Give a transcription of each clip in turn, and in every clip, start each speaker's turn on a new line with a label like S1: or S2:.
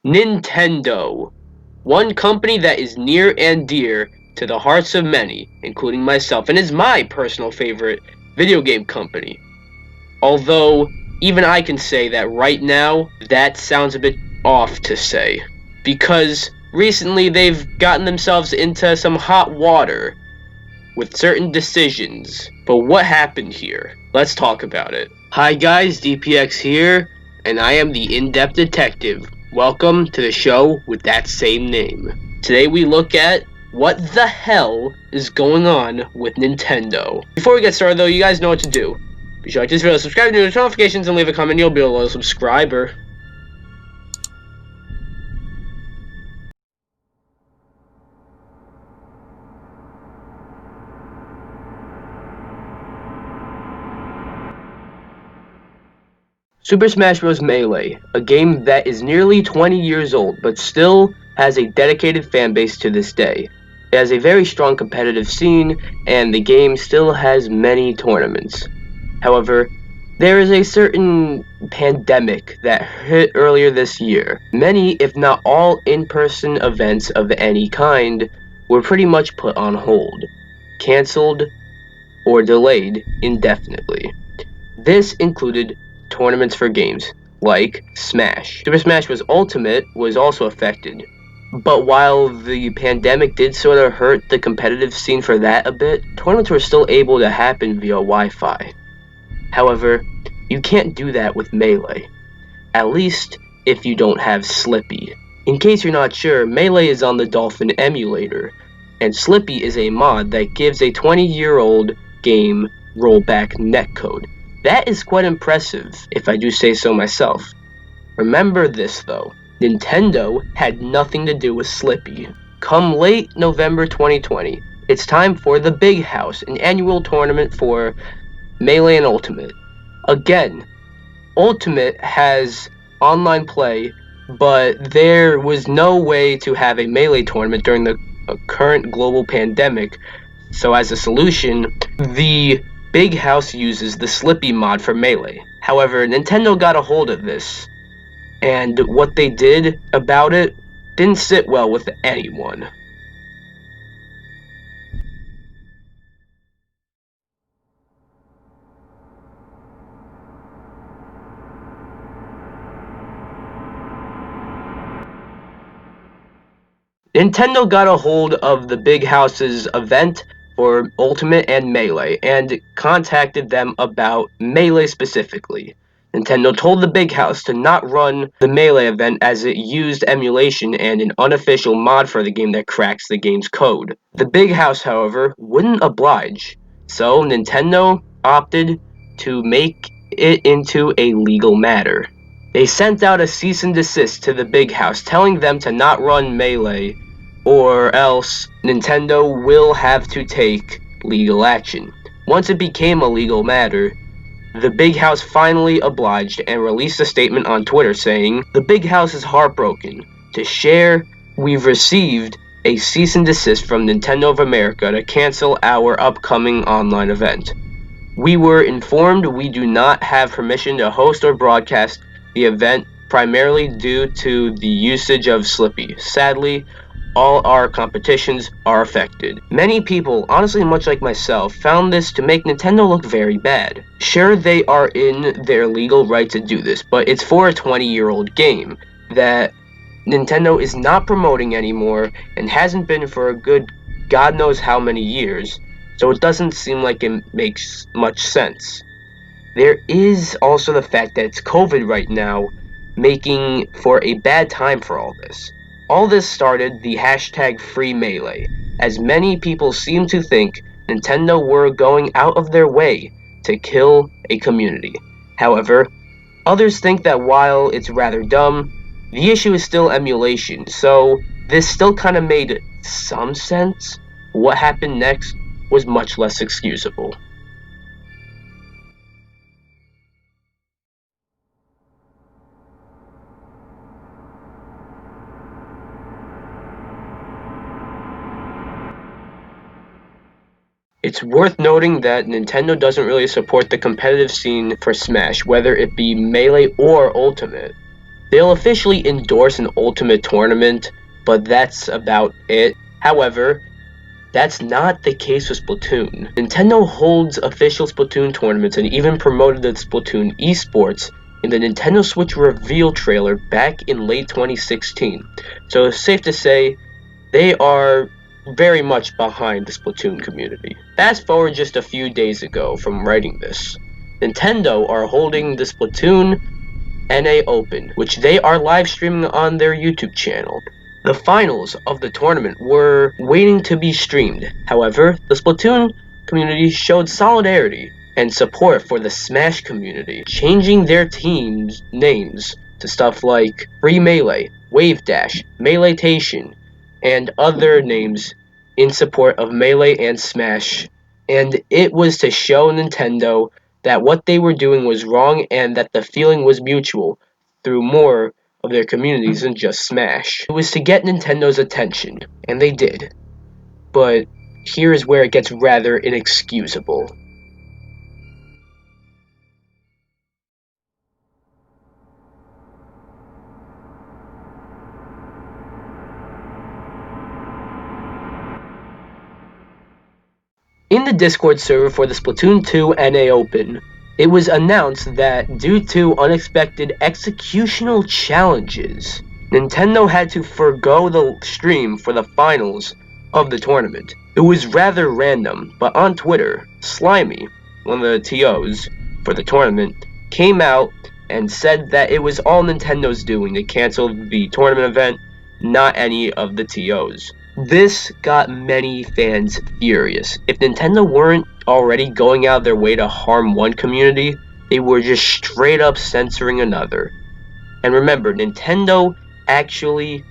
S1: Nintendo, one company that is near and dear to the hearts of many, including myself, and is my personal favorite video game company. Although, even I can say that right now, that sounds a bit off to say. Because recently they've gotten themselves into some hot water with certain decisions. But what happened here? Let's talk about it. Hi guys, DPX here, and I am the in-depth detective. Welcome to the show with that same name. Today we look at what the hell is going on with Nintendo. Before we get started though, you guys know what to do. Be sure to like this video, subscribe to notifications, and leave a comment. You'll be a loyal subscriber. Super Smash Bros. Melee, a game that is nearly 20 years old but still has a dedicated fanbase to this day. It has a very strong competitive scene, and the game still has many tournaments. However, there is a certain pandemic that hit earlier this year. Many, if not all, in-person events of any kind were pretty much put on hold, cancelled, or delayed indefinitely. This included tournaments for games like Smash. Super Smash Bros. Ultimate was also affected. But while the pandemic did sort of hurt the competitive scene for that a bit, tournaments were still able to happen via Wi-Fi. However, you can't do that with Melee. At least if you don't have Slippy. In case you're not sure, Melee is on the Dolphin emulator, and Slippy is a mod that gives a 20-year-old game rollback netcode. That is quite impressive, if I do say so myself. Remember this though, Nintendo had nothing to do with Slippy. Come late November 2020, it's time for the Big House, an annual tournament for Melee and Ultimate. Again, Ultimate has online play, but there was no way to have a Melee tournament during the current global pandemic. So as a solution, the Big House uses the Slippy mod for Melee. However, Nintendo got a hold of this, and what they did about it didn't sit well with anyone. Nintendo got a hold of the Big House's event for Ultimate and Melee, and contacted them about Melee specifically. Nintendo told the Big House to not run the Melee event as it used emulation and an unofficial mod for the game that cracks the game's code. The Big House, however, wouldn't oblige, so Nintendo opted to make it into a legal matter. They sent out a cease and desist to the Big House, telling them to not run Melee, or else Nintendo will have to take legal action. Once it became a legal matter, the Big House finally obliged and released a statement on Twitter saying, "The Big House is heartbroken to share we've received a cease and desist from Nintendo of America to cancel our upcoming online event. We were informed we do not have permission to host or broadcast the event primarily due to the usage of Slippy. Sadly, all our competitions are affected." Many people, honestly much like myself, found this to make Nintendo look very bad. Sure, they are in their legal right to do this, but it's for a 20-year-old game that Nintendo is not promoting anymore and hasn't been for a good God knows how many years, so it doesn't seem like it makes much sense. There is also the fact that it's COVID right now, making for a bad time for all this. All this started the hashtag #FreeMelee, as many people seem to think Nintendo were going out of their way to kill a community. However, others think that while it's rather dumb, the issue is still emulation, so this still kind of made some sense. What happened next was much less excusable. It's worth noting that Nintendo doesn't really support the competitive scene for Smash, whether it be Melee or Ultimate. They'll officially endorse an Ultimate tournament, but that's about it. However, that's not the case with Splatoon. Nintendo holds official Splatoon tournaments and even promoted the Splatoon esports in the Nintendo Switch reveal trailer back in late 2016. So it's safe to say they are very much behind the Splatoon community. Fast forward just a few days ago from writing this. Nintendo are holding the Splatoon NA Open, which they are live streaming on their YouTube channel. The finals of the tournament were waiting to be streamed. However, the Splatoon community showed solidarity and support for the Smash community, changing their teams' names to stuff like Free Melee, Wave Dash, Meleetation, and other names in support of Melee and Smash. And it was to show Nintendo that what they were doing was wrong and that the feeling was mutual through more of their communities than just Smash. It was to get Nintendo's attention, and they did. But here is where it gets rather inexcusable. In the Discord server for the Splatoon 2 NA Open, it was announced that due to unexpected executional challenges, Nintendo had to forgo the stream for the finals of the tournament. It was rather random, but on Twitter, Slimy, one of the TOs for the tournament, came out and said that it was all Nintendo's doing to cancel the tournament event, not any of the TOs. This got many fans furious. If Nintendo weren't already going out of their way to harm one community, they were just straight up censoring another. And remember, Nintendo actually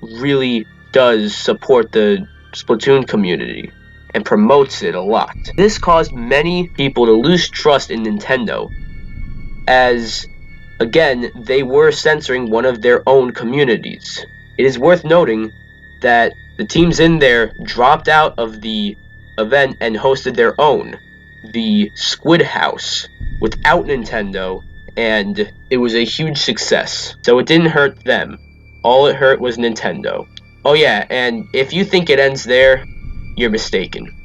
S1: really does support the Splatoon community and promotes it a lot. This caused many people to lose trust in Nintendo, as, again, they were censoring one of their own communities. It is worth noting that the teams in there dropped out of the event and hosted their own, the Squid House, without Nintendo, and it was a huge success. So it didn't hurt them. All it hurt was Nintendo. Oh yeah, and if you think it ends there, you're mistaken.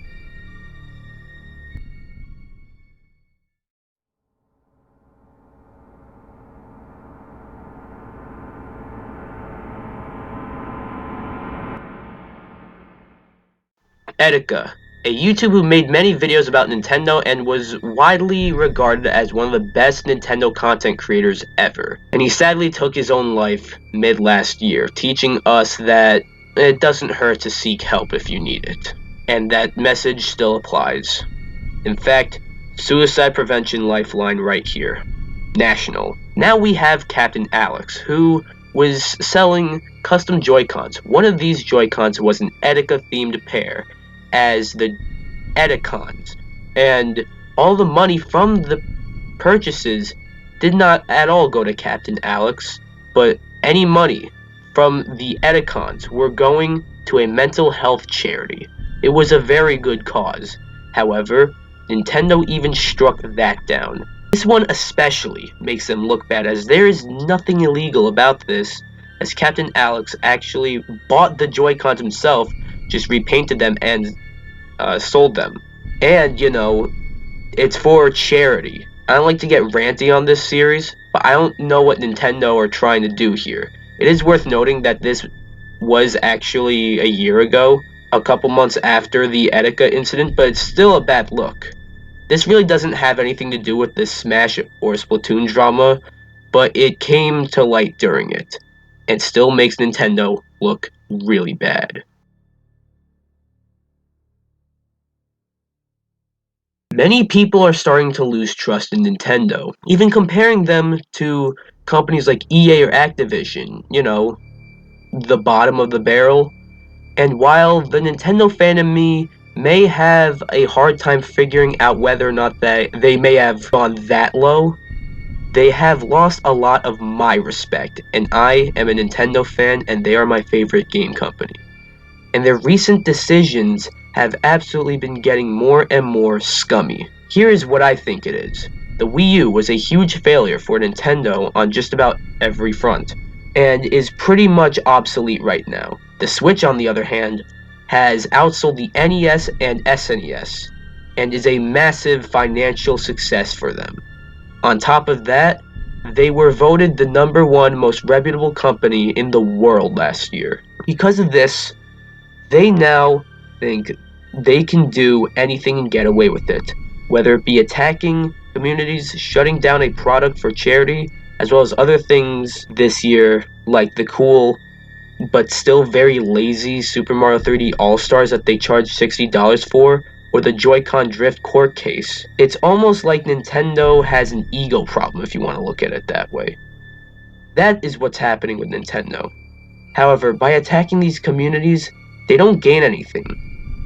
S1: Etika, a YouTuber who made many videos about Nintendo and was widely regarded as one of the best Nintendo content creators ever. And he sadly took his own life mid last year, teaching us that it doesn't hurt to seek help if you need it. And that message still applies. In fact, suicide prevention lifeline right here. National. Now we have Captain Alex, who was selling custom Joy-Cons. One of these Joy-Cons was an Etika-themed pair, as the Etikons, and all the money from the purchases did not at all go to Captain Alex, but any money from the Etikons were going to a mental health charity. It was a very good cause. However, Nintendo even struck that down. This one especially makes them look bad, as there is nothing illegal about this, as Captain Alex actually bought the Joy-Cons himself, just repainted them and sold them. And, you know, it's for charity. I don't like to get ranty on this series, but I don't know what Nintendo are trying to do here. It is worth noting that this was actually a year ago, a couple months after the Etika incident, but it's still a bad look. This really doesn't have anything to do with the Smash or Splatoon drama, but it came to light during it, and still makes Nintendo look really bad. Many people are starting to lose trust in Nintendo, even comparing them to companies like EA or Activision, you know, the bottom of the barrel. And while the Nintendo fan in me may have a hard time figuring out whether or not they may have gone that low, they have lost a lot of my respect, and I am a Nintendo fan and they are my favorite game company. And their recent decisions have absolutely been getting more and more scummy. Here is what I think it is. The Wii U was a huge failure for Nintendo on just about every front. and is pretty much obsolete right now. The Switch, on the other hand, has outsold the NES and SNES, and is a massive financial success for them. On top of that, they were voted the #1 most reputable company in the world last year. Because of this, they now think they can do anything and get away with it, whether it be attacking communities, shutting down a product for charity, as well as other things this year, like the cool but still very lazy Super Mario 3D All-Stars that they charged $60 for, or the Joy-Con Drift court case. It's almost like Nintendo has an ego problem if you want to look at it that way. That is what's happening with Nintendo. However, by attacking these communities, they don't gain anything.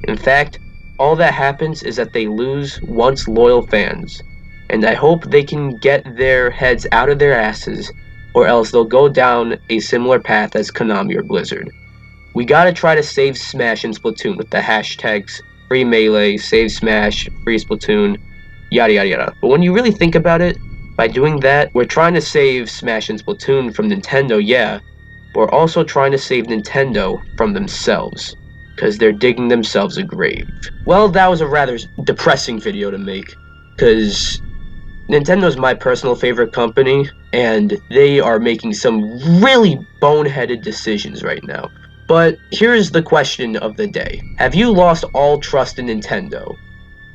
S1: In fact, all that happens is that they lose once loyal fans. And I hope they can get their heads out of their asses, or else they'll go down a similar path as Konami or Blizzard. We gotta try to save Smash and Splatoon with the hashtags free Melee, save Smash, free Splatoon, yada yada yada. But when you really think about it, by doing that, we're trying to save Smash and Splatoon from Nintendo, yeah, but we're also trying to save Nintendo from themselves, because they're digging themselves a grave. Well, that was a rather depressing video to make, because Nintendo's my personal favorite company, and they are making some really boneheaded decisions right now. But here's the question of the day. Have you lost all trust in Nintendo?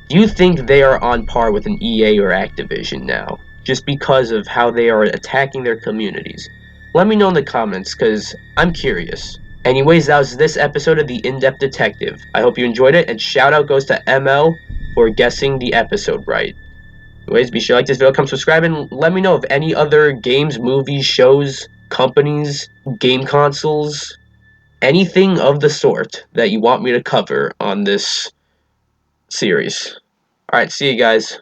S1: Do you think they are on par with an EA or Activision now, just because of how they are attacking their communities? Let me know in the comments, because I'm curious. Anyways, that was this episode of The In-Depth Detective. I hope you enjoyed it, and shout out goes to ML for guessing the episode right. Anyways, be sure to like this video, come subscribe, and let me know of any other games, movies, shows, companies, game consoles, anything of the sort that you want me to cover on this series. Alright, see you guys.